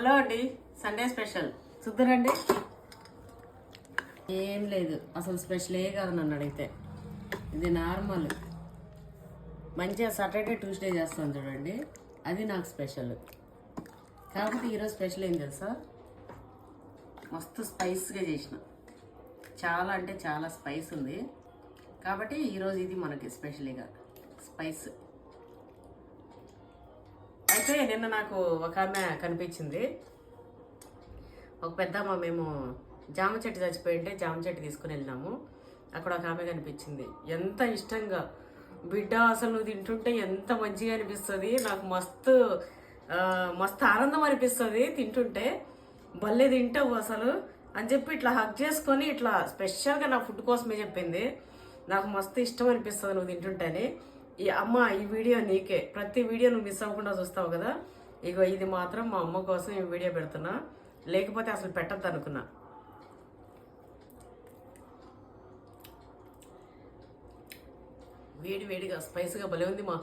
Hello అండి, Sunday special చూద్దరండి. ఏం లేదు, అసలు స్పెషల్ ఏ కాదు నన్ను అడిగితే. ఇది నార్మల్ మంచిగా సాటర్డే ట్యూస్డే చేస్తాను చూడండి, అది నాకు స్పెషల్. కాబట్టి ఈరోజు స్పెషల్ ఏం తెలుసా, మస్తు స్పైస్గా చేసిన. చాలా అంటే చాలా స్పైస్ ఉంది కాబట్టి ఈరోజు ఇది మనకి స్పెషల్గా స్పైస్. అయితే నిన్న నాకు ఒక ఆమె కనిపించింది, ఒక పెద్దమ్మ. మేము జామ చెట్టు చచ్చిపోయింటే జామ చెట్టు తీసుకుని వెళ్ళినాము. అక్కడ ఒక ఆమె కనిపించింది. ఎంత ఇష్టంగా, బిడ్డ అసలు నువ్వు తింటుంటే ఎంత మంచిగా అనిపిస్తుంది, నాకు మస్తు మస్తు ఆనందం అనిపిస్తుంది తింటుంటే, భలే తింటావు అసలు అని చెప్పి ఇట్లా హక్ చేసుకొని ఇట్లా స్పెషల్గా నా ఫుడ్ కోసమే చెప్పింది. నాకు మస్తు ఇష్టం అనిపిస్తుంది నువ్వు తింటుంటేనే. ఈ వీడియో నీకే, ప్రతి వీడియో నువ్వు మిస్ అవ్వకుండా చూస్తావు కదా. ఇగో ఇది మాత్రం మా అమ్మ కోసం ఈ వీడియో పెడుతున్నా, లేకపోతే అసలు పెట్టద్దు అనుకున్నా. వేడి వేడిగా స్పైస్గా భలే ఉంది మా.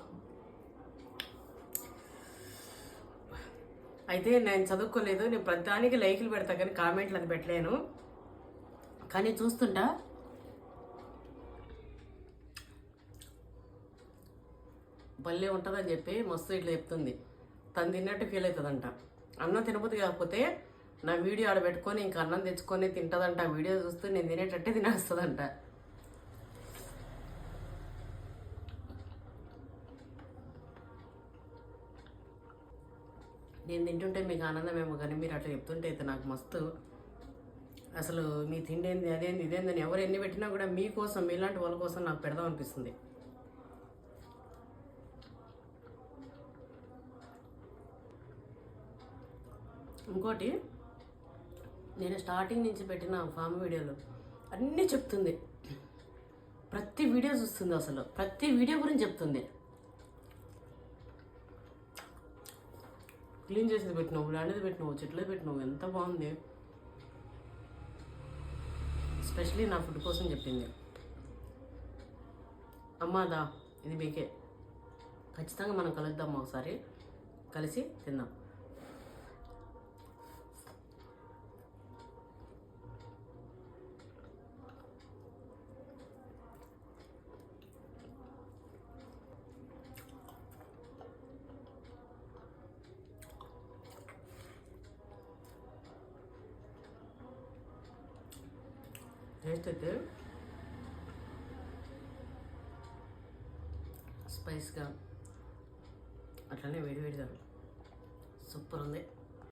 అయితే నేను చదువుకోలేదు, నేను ప్రతిదానికి లైక్లు పెడతా కానీ కామెంట్లు అది పెట్టలేను. కానీ చూస్తుంటా భలే ఉంటుందని చెప్పి మస్తు ఇట్లా చెప్తుంది. తను తిన్నట్టు ఫీల్ అవుతుందంట. అన్నం తినబుద్ధి కాకపోతే నా వీడియో ఆడ పెట్టుకొని ఇంకా అన్నం తెచ్చుకొని తింటుందంట. ఆ వీడియో చూస్తూ నేను తినేటట్టే తినేస్తుందంట. నేను తింటుంటే మీకు ఆనందమేమో కానీ మీరు అట్లా చెప్తుంటే అయితే నాకు మస్తు అసలు మీ తిండి ఏంది అదేంది ఇదేందని ఎవరు ఎన్ని పెట్టినా కూడా మీకోసం, మీలాంటి వాళ్ళ కోసం నాకు పెడదాం అనిపిస్తుంది. ఇంకోటి, నేను స్టార్టింగ్ నుంచి పెట్టిన ఫామ్ వీడియోలు అన్నీ చెప్తుంది. ప్రతి వీడియో చూస్తుంది, అసలు ప్రతి వీడియో గురించి చెప్తుంది. క్లీన్ చేసేది పెట్టినావు, లాంటిది పెట్టినావు, చెట్లది పెట్టినావు, ఎంత బాగుంది. స్పెషలీ నా ఫుడ్ కోసం చెప్పింది. అమ్మాదా ఇది మీకే, ఖచ్చితంగా మనం కలుద్దాం, ఒకసారి కలిసి తిందాం. టేస్ట్ అయితే స్పైస్గా అట్లనే వేడివేడిగా సూపర్ ఉంది.